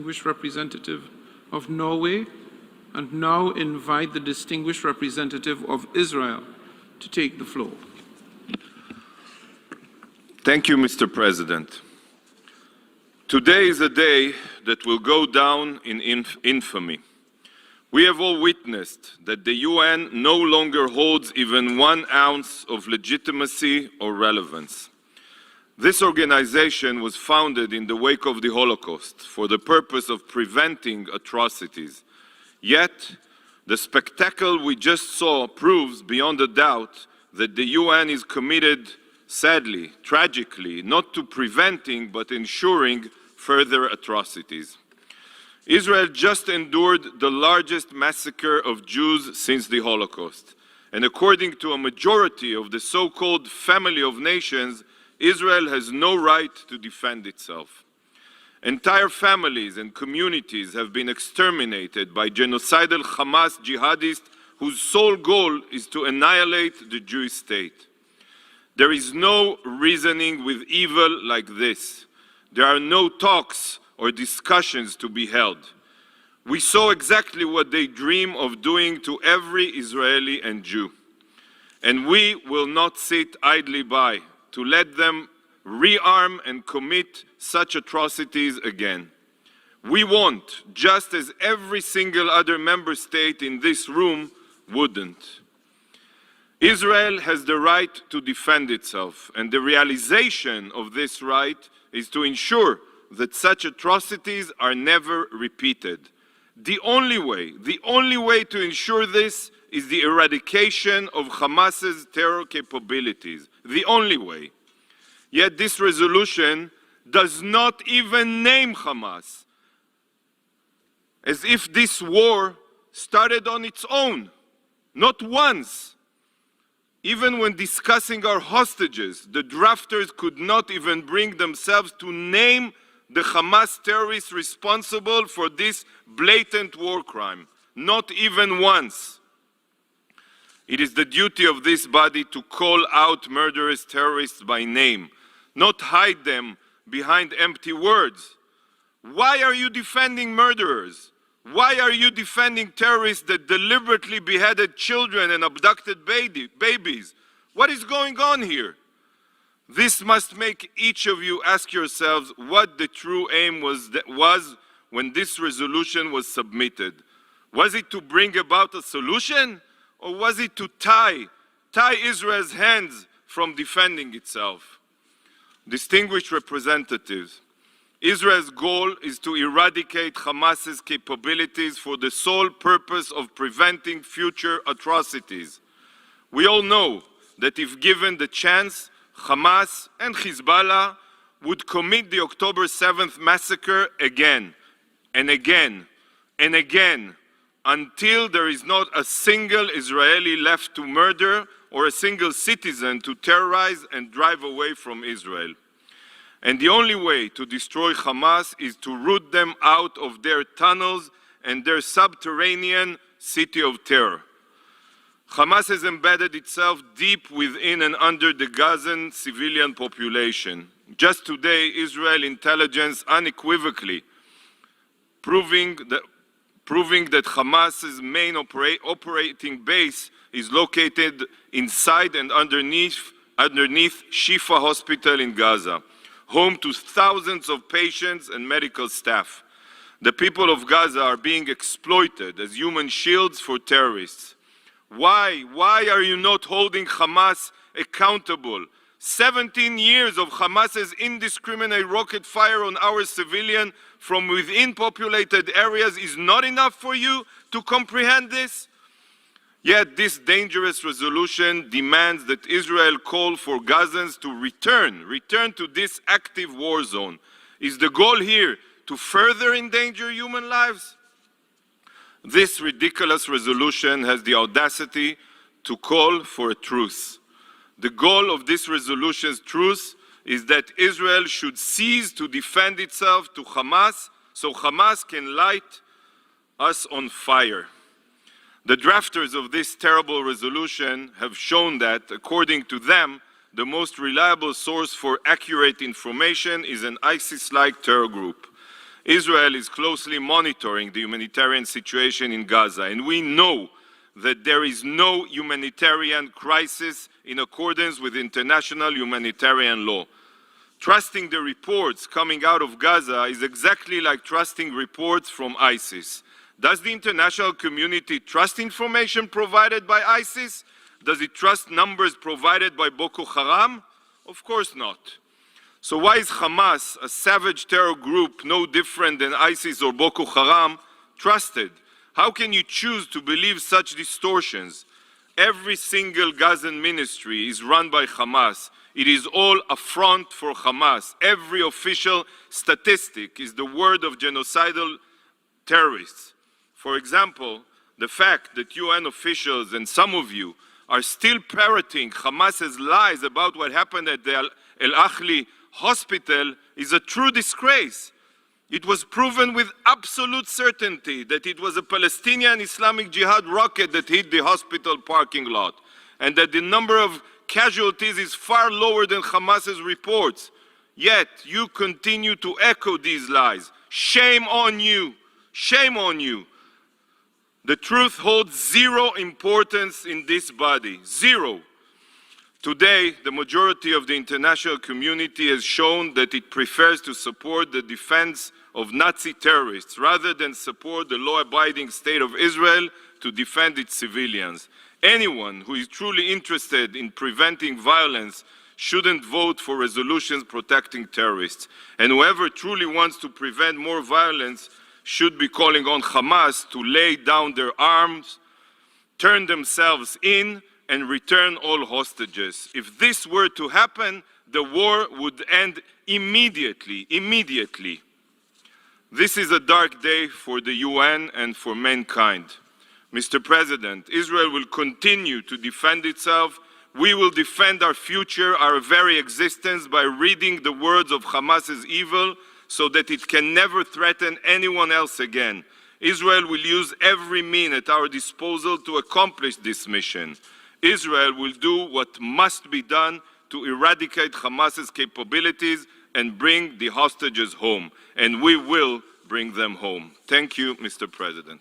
distinguished representative of Norway, and now invite the distinguished representative of Israel to take the floor. Thank you, Mr. President. Today is a day that will go down in infamy. We have all witnessed that the UN no longer holds even 1 ounce of legitimacy or relevance. This organization was founded in the wake of the Holocaust for the purpose of preventing atrocities. Yet, the spectacle we just saw proves beyond a doubt that the UN is committed, sadly, tragically, not to preventing but ensuring further atrocities. Israel just endured the largest massacre of Jews since the Holocaust. And according to a majority of the so-called family of nations, Israel has no right to defend itself. Entire families and communities have been exterminated by genocidal Hamas jihadists whose sole goal is to annihilate the Jewish state. There is no reasoning with evil like this. There are no talks or discussions to be held. We saw exactly what they dream of doing to every Israeli and Jew. And we will not sit idly by to let them rearm and commit such atrocities again. We won't, just as every single other member state in this room wouldn't. Israel has the right to defend itself, and the realization of this right is to ensure that such atrocities are never repeated. The only way to ensure this is the eradication of Hamas's terror capabilities. The only way. Yet this resolution does not even name Hamas, as if this war started on its own. Not once. Even when discussing our hostages, the drafters could not even bring themselves to name the Hamas terrorists responsible for this blatant war crime. Not even once. It is the duty of this body to call out murderous terrorists by name, not hide them behind empty words. Why are you defending murderers? Why are you defending terrorists that deliberately beheaded children and abducted babies? What is going on here? This must make each of you ask yourselves what the true aim was when this resolution was submitted. Was it to bring about a solution, or was it to tie Israel's hands from defending itself? Distinguished representatives, Israel's goal is to eradicate Hamas's capabilities for the sole purpose of preventing future atrocities. We all know that if given the chance, Hamas and Hezbollah would commit the October 7th massacre again and again and again until there is not a single Israeli left to murder or a single citizen to terrorize and drive away from Israel. And the only way to destroy Hamas is to root them out of their tunnels and their subterranean city of terror. Hamas has embedded itself deep within and under the Gazan civilian population. Just today, Israel intelligence unequivocally proving that Hamas's main operating base is located inside and underneath Shifa Hospital in Gaza, home to thousands of patients and medical staff. The people of Gaza are being exploited as human shields for terrorists. Why are you not holding Hamas accountable? 17 years of Hamas's indiscriminate rocket fire on our civilians from within populated areas is not enough for you to comprehend this? Yet this dangerous resolution demands that Israel call for Gazans to return to this active war zone. Is the goal here to further endanger human lives? This ridiculous resolution has the audacity to call for a truce. The goal of this resolution's truce is that Israel should cease to defend itself to Hamas so Hamas can light us on fire. The drafters of this terrible resolution have shown that, according to them, the most reliable source for accurate information is an ISIS-like terror group. Israel is closely monitoring the humanitarian situation in Gaza, and we know that there is no humanitarian crisis in accordance with international humanitarian law. Trusting the reports coming out of Gaza is exactly like trusting reports from ISIS. Does the international community trust information provided by ISIS? Does it trust numbers provided by Boko Haram? Of course not. So why is Hamas, a savage terror group no different than ISIS or Boko Haram, trusted? How can you choose to believe such distortions? Every single Gazan ministry is run by Hamas. It is all a front for Hamas. Every official statistic is the word of genocidal terrorists. For example, the fact that UN officials and some of you are still parroting Hamas's lies about what happened at the Al Ahli hospital is a true disgrace. It was proven with absolute certainty that it was a Palestinian Islamic Jihad rocket that hit the hospital parking lot, and that the number of casualties is far lower than Hamas's reports. Yet you continue to echo these lies. Shame on you. Shame on you. The truth holds zero importance in this body. Zero. Today, the majority of the international community has shown that it prefers to support the defense of Nazi terrorists rather than support the law-abiding state of Israel to defend its civilians. Anyone who is truly interested in preventing violence shouldn't vote for resolutions protecting terrorists. And whoever truly wants to prevent more violence should be calling on Hamas to lay down their arms, turn themselves in, and return all hostages. If this were to happen, the war would end immediately. This is a dark day for the UN and for mankind. Mr. President, Israel will continue to defend itself. We will defend our future, our very existence, by reading the words of Hamas's evil so that it can never threaten anyone else again. Israel will use every means at our disposal to accomplish this mission. Israel will do what must be done to eradicate Hamas's capabilities and bring the hostages home. And we will bring them home. Thank you, Mr. President.